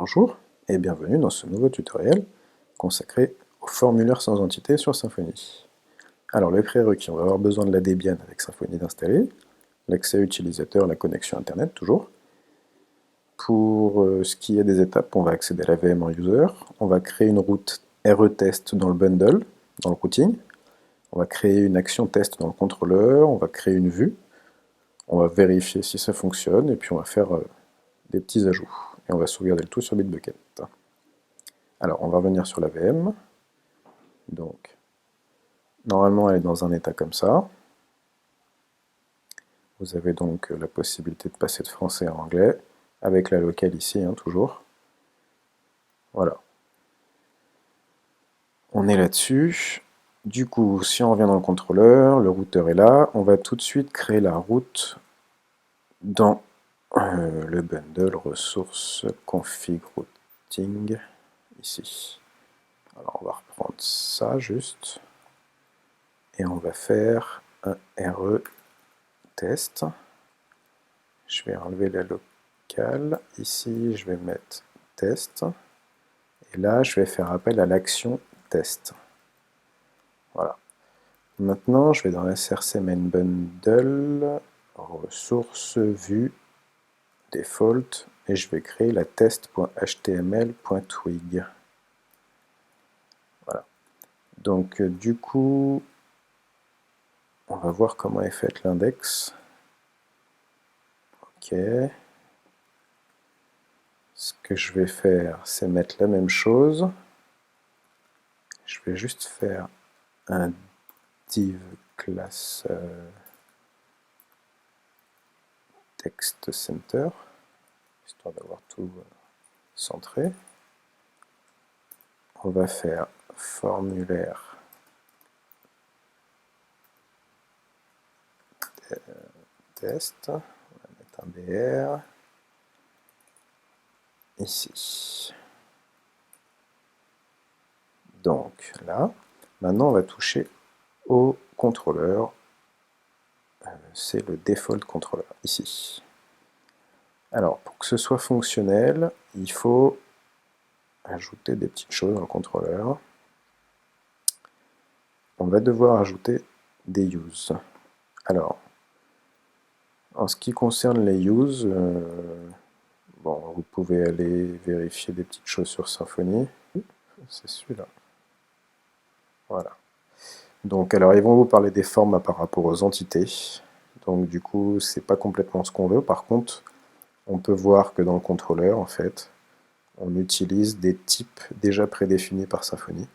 Bonjour et bienvenue dans ce nouveau tutoriel consacré au formulaire sans entité sur Symfony. Alors les prérequis, on va avoir besoin de la Debian avec Symfony d'installer, l'accès utilisateur, la connexion internet toujours. Pour ce qui est des étapes, on va accéder à la VM en user, on va créer une route RE-test dans le bundle, dans le routing, on va créer une action test dans le contrôleur, on va créer une vue, on va vérifier si ça fonctionne et puis on va faire des petits ajouts. Et on va sauvegarder le tout sur Bitbucket. Alors, on va revenir sur la VM. Donc, normalement, elle est dans un état comme ça. Vous avez donc la possibilité de passer de français à anglais, avec la locale ici, hein, toujours. Voilà. On est là-dessus. Du coup, si on revient dans le contrôleur, le routeur est là. On va tout de suite créer la route dans le bundle ressources config routing, ici. Alors, on va reprendre ça juste. Et on va faire un RE test. Je vais enlever la locale. Ici, je vais mettre test. Et là, je vais faire appel à l'action test. Voilà. Maintenant, je vais dans src main bundle, ressources, vue, default, et je vais créer la test.html.twig. Voilà. Donc, du coup, on va voir comment est faite l'index. Ok. Ce que je vais faire, c'est mettre la même chose. Je vais juste faire un div class text center, histoire d'avoir tout centré. On va faire formulaire test, on va mettre un BR ici. Donc là, maintenant on va toucher au contrôleur, c'est le default contrôleur ici. Alors pour que ce soit fonctionnel, il faut ajouter des petites choses dans le contrôleur. On va devoir ajouter des use. Alors, en ce qui concerne les use, bon, vous pouvez aller vérifier des petites choses sur Symfony. C'est celui-là. Voilà. Donc, alors, ils vont vous parler des formats par rapport aux entités. Donc, du coup, c'est pas complètement ce qu'on veut. Par contre, on peut voir que dans le contrôleur, en fait, on utilise des types déjà prédéfinis par Symfony.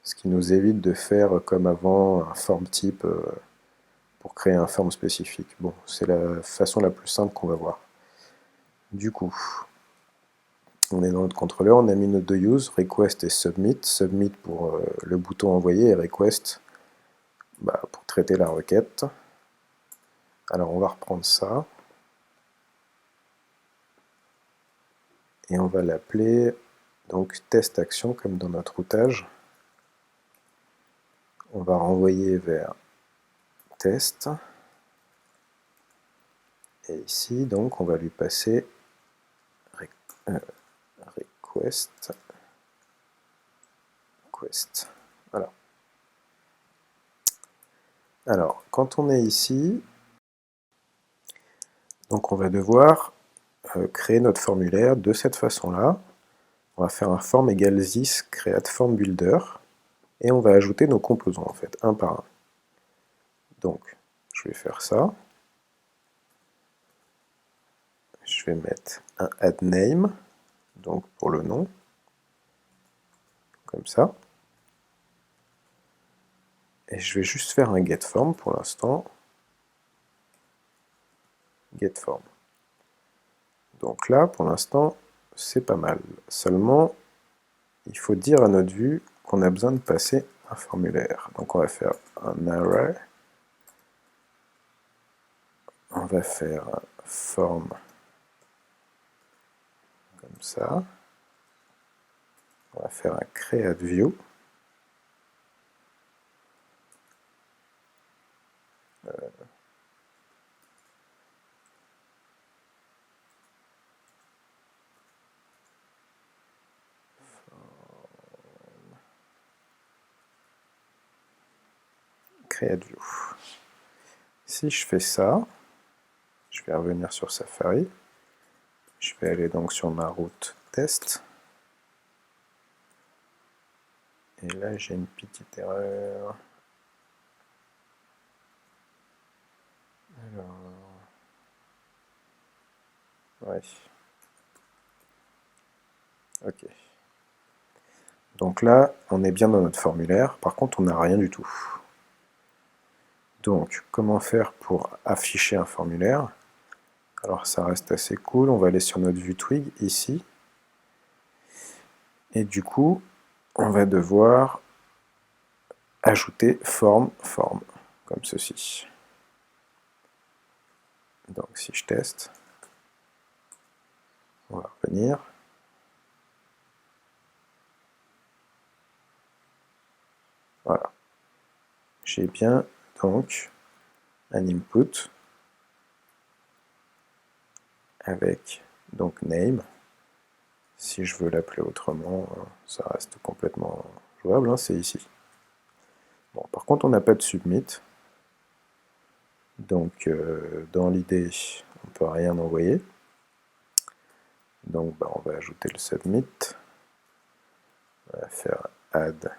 Ce qui nous évite de faire, comme avant, un form type pour créer un form spécifique. Bon, c'est la façon la plus simple qu'on va voir. Du coup, on est dans notre contrôleur, on a mis nos deux use, request et submit. Submit pour le bouton envoyer et request pour traiter la requête. Alors on va reprendre ça. Et on va l'appeler donc test action comme dans notre routage. On va renvoyer vers test. Et ici, donc, on va lui passer request. Voilà. Alors, quand on est ici, donc on va devoir créer notre formulaire de cette façon-là. On va faire un form égale this create form builder et on va ajouter nos composants en fait, un par un. Donc, je vais faire ça. Je vais mettre un add name, donc pour le nom, comme ça. Et je vais juste faire un getForm pour l'instant. GetForm. Donc là, pour l'instant, c'est pas mal. Seulement, il faut dire à notre vue qu'on a besoin de passer un formulaire. Donc on va faire un array. On va faire un form comme ça. On va faire un create view. create_view. Si je fais ça, je vais revenir sur Safari. Je vais aller donc sur ma route test. Et là, j'ai une petite erreur. Alors, ouais. Ok. Donc là, on est bien dans notre formulaire. Par contre, on n'a rien du tout. Donc, comment faire pour afficher un formulaire? Alors, ça reste assez cool. On va aller sur notre vue Twig, ici. Et du coup, on va devoir ajouter forme, comme ceci. Donc, si je teste, on va revenir. Voilà. J'ai bien, donc, un input avec, donc, name. Si je veux l'appeler autrement, ça reste complètement jouable, hein, c'est ici. Bon, par contre, on n'a pas de submit. Donc, dans l'idée, on ne peut rien envoyer. Donc, on va ajouter le submit. On va faire add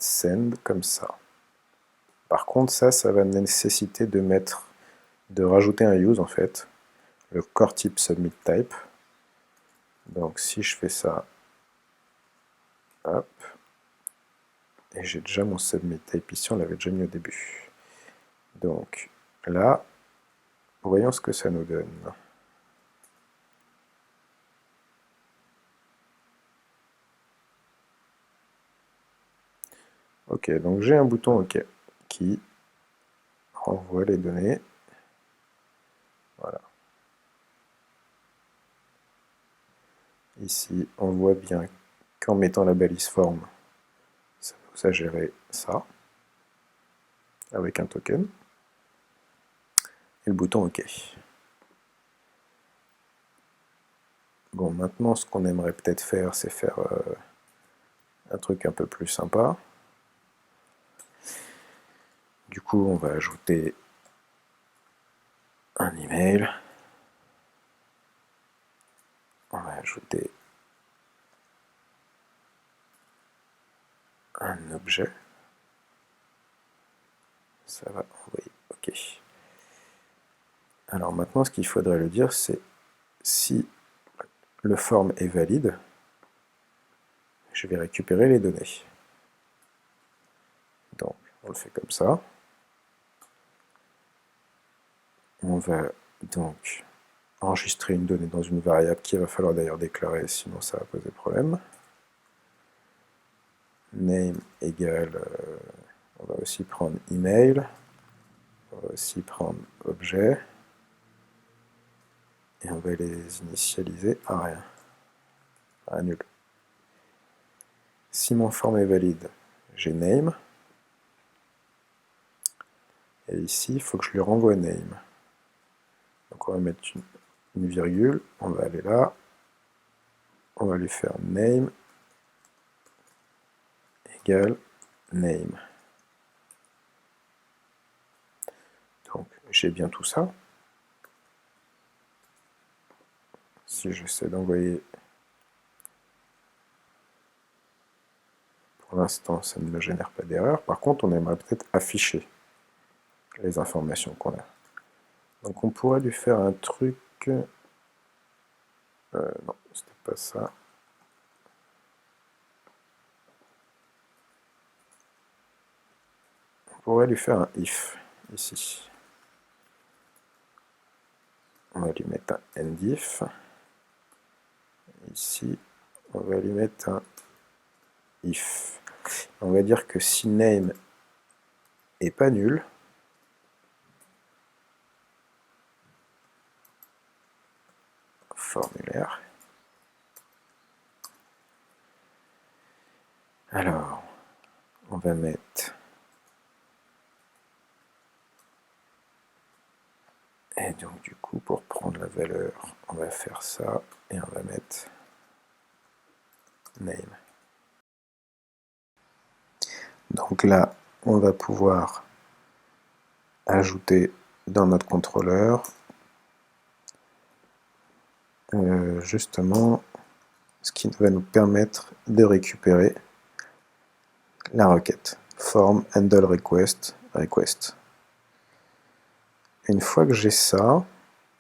send comme ça. Par contre, ça va nécessiter de rajouter un use en fait, le core type submit type. Donc, si je fais ça, hop, et j'ai déjà mon submit type ici, on l'avait déjà mis au début. Donc, là, voyons ce que ça nous donne. Ok, donc j'ai un bouton OK qui renvoie les données. Voilà. Ici, on voit bien qu'en mettant la balise forme, ça nous a géré ça, avec un token, et le bouton OK. Bon, maintenant, ce qu'on aimerait peut-être faire, c'est faire un truc un peu plus sympa. Du coup, on va ajouter un email. On va ajouter un objet. Ça va envoyer OK. Alors maintenant, ce qu'il faudrait lui dire, c'est si le form est valide, je vais récupérer les données. Donc, on le fait comme ça. On va donc enregistrer une donnée dans une variable qu'il va falloir d'ailleurs déclarer, sinon ça va poser problème. Name égale, on va aussi prendre email, on va aussi prendre objet, et on va les initialiser à rien, à nul. Si mon form est valide, j'ai name, et ici il faut que je lui renvoie name. Donc on va mettre une virgule, on va aller là, on va lui faire name égale name. Donc j'ai bien tout ça. Si j'essaie d'envoyer, pour l'instant ça ne me génère pas d'erreur. Par contre, on aimerait peut-être afficher les informations qu'on a. Donc on pourrait lui faire un truc... non, c'était pas ça. On pourrait lui faire un if, ici. On va lui mettre un endif. Ici, on va lui mettre un if. On va dire que si name est pas nul, formulaire. Alors, on va mettre... Et donc du coup, pour prendre la valeur, on va faire ça, et on va mettre name. Donc là, on va pouvoir ajouter dans notre contrôleur justement ce qui va nous permettre de récupérer la requête form handle request request. Une fois que j'ai ça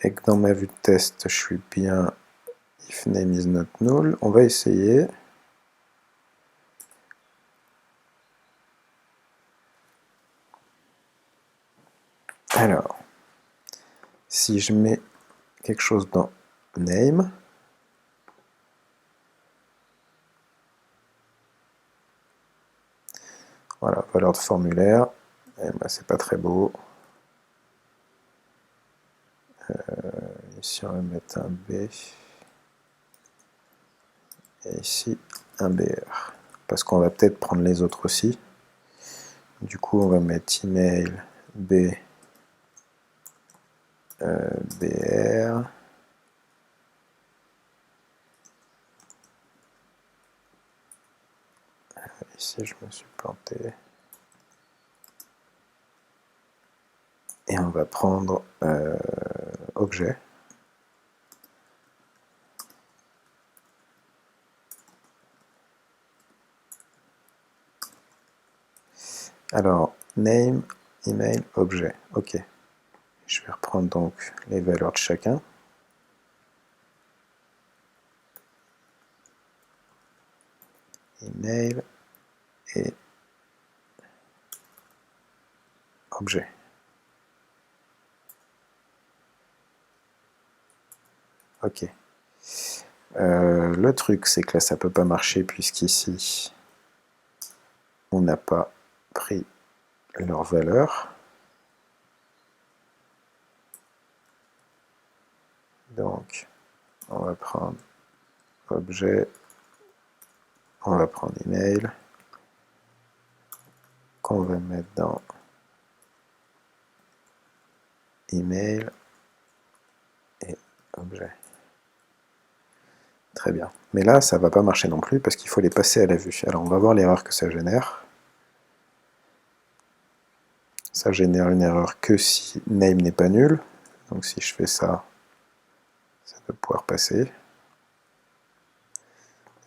et que dans ma vue de test je suis bien if name is not null, on va essayer alors si je mets quelque chose dans name, voilà, valeur de formulaire, et ben, c'est pas très beau. Ici on va mettre un B et ici un BR parce qu'on va peut-être prendre les autres aussi. Du coup on va mettre email B BR. Ici je me suis planté. Et on va prendre objet. Alors, name, email, objet. Ok. Je vais reprendre donc les valeurs de chacun. Email et objet. Ok. Le truc, c'est que là, ça peut pas marcher puisqu'ici, on n'a pas pris leur valeur. Donc, on va prendre objet, on va prendre email, qu'on va mettre dans email et objet. Très bien. Mais là, ça ne va pas marcher non plus parce qu'il faut les passer à la vue. Alors, on va voir l'erreur que ça génère. Ça génère une erreur que si name n'est pas nul. Donc, si je fais ça, ça doit pouvoir passer.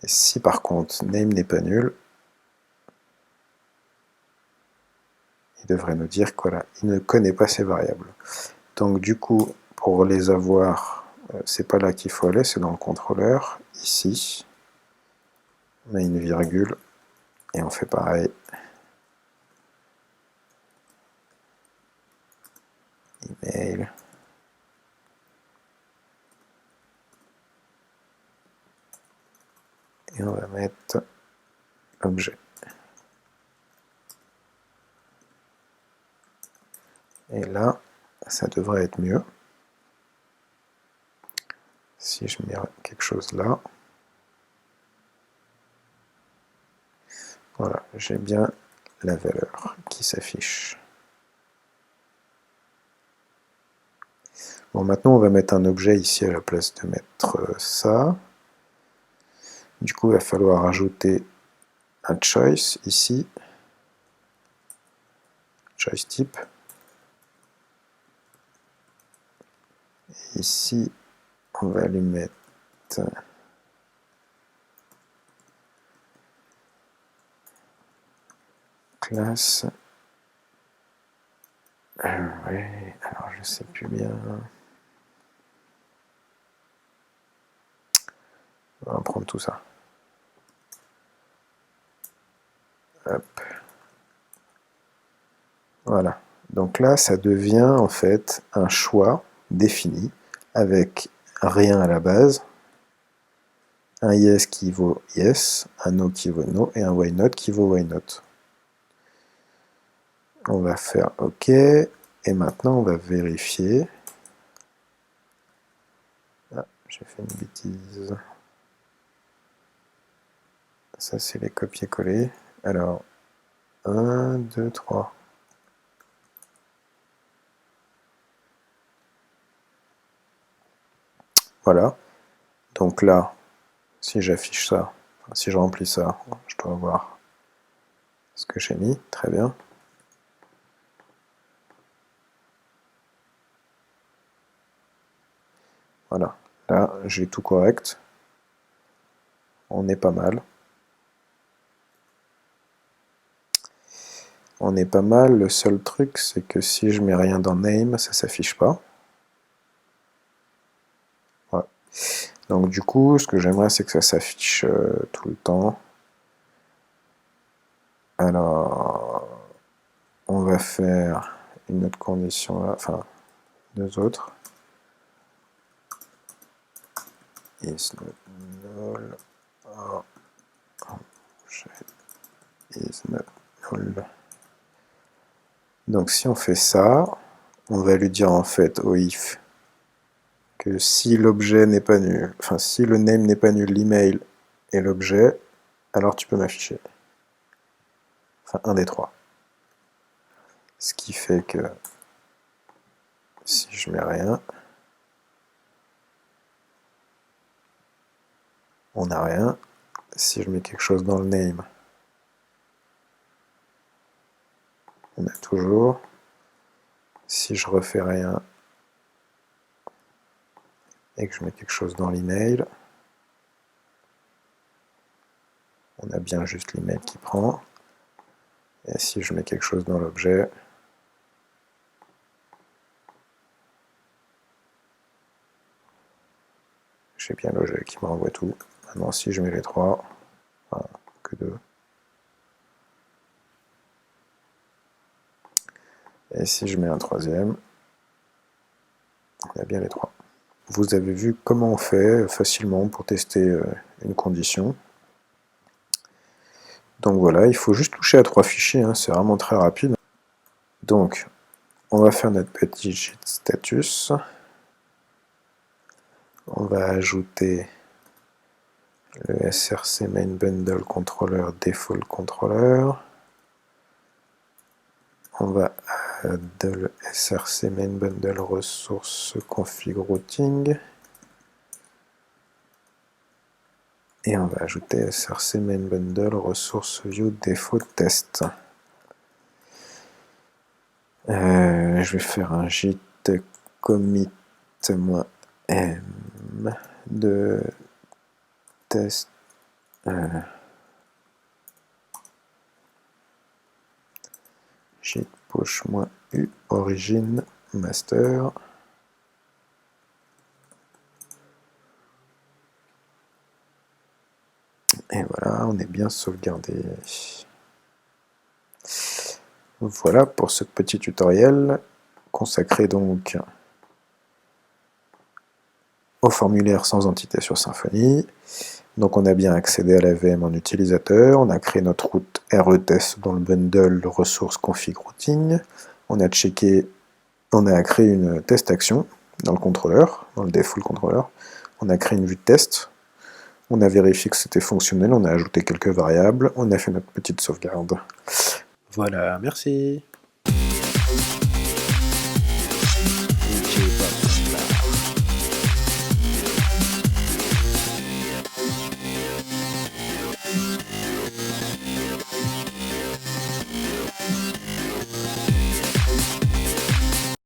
Et si par contre name n'est pas nul, il devrait nous dire qu'il ne connaît pas ces variables. Donc, du coup, pour les avoir, c'est pas là qu'il faut aller, c'est dans le contrôleur. Ici, on a une virgule et on fait pareil. Email. Et on va mettre objet. Et là, ça devrait être mieux. Si je mets quelque chose là, voilà, j'ai bien la valeur qui s'affiche. Bon, maintenant on va mettre un objet ici à la place de mettre ça. Du coup, il va falloir ajouter un choice ici, choice type. Et ici, on va lui mettre classe. Ouais, alors je sais plus bien. On va prendre tout ça. Hop. Voilà. Donc là, ça devient en fait un choix défini avec rien à la base, un yes qui vaut yes, un no qui vaut no et un why not qui vaut why not. On va faire OK et maintenant on va vérifier. Ah, j'ai fait une bêtise. Ça, c'est les copier-coller. Alors, 1, 2, 3. Voilà. Donc là, si j'affiche ça, si je remplis ça, je dois avoir ce que j'ai mis, très bien. Voilà, là j'ai tout correct. On est pas mal. On est pas mal, le seul truc c'est que si je mets rien dans name, ça s'affiche pas. Ouais. Donc du coup, ce que j'aimerais c'est que ça s'affiche tout le temps. Alors, on va faire une autre condition là, enfin deux autres. Is not null. Oh, is not null. Donc si on fait ça, on va lui dire en fait au if que si l'objet n'est pas nul, enfin si le name n'est pas nul, l'email et l'objet, alors tu peux m'afficher. Enfin un des trois. Ce qui fait que si je mets rien, on n'a rien. Si je mets quelque chose dans le name, on a toujours. Si je refais rien et que je mets quelque chose dans l'email, on a bien juste l'email qui prend. Et si je mets quelque chose dans l'objet, j'ai bien l'objet qui me renvoie tout. Maintenant si je mets les trois, enfin, que deux. Et si je mets un troisième, on a bien les trois. Vous avez vu comment on fait facilement pour tester une condition. Donc voilà, il faut juste toucher à 3 fichiers, hein, c'est vraiment très rapide. Donc, on va faire notre petit git status. On va ajouter le src main bundle controller default controller. On va add le src main bundle resource config routing. Et on va ajouter src main bundle resource view default test. Je vais faire un git commit -m de test git push-u origin master. Et voilà, on est bien sauvegardé. Voilà pour ce petit tutoriel consacré donc au formulaire sans entité sur Symfony. Donc on a bien accédé à la VM en utilisateur, on a créé notre route retest dans le bundle ressources config routing, on a checké, on a créé une test action dans le contrôleur, dans le default contrôleur, on a créé une vue de test, on a vérifié que c'était fonctionnel, on a ajouté quelques variables, on a fait notre petite sauvegarde. Voilà, merci.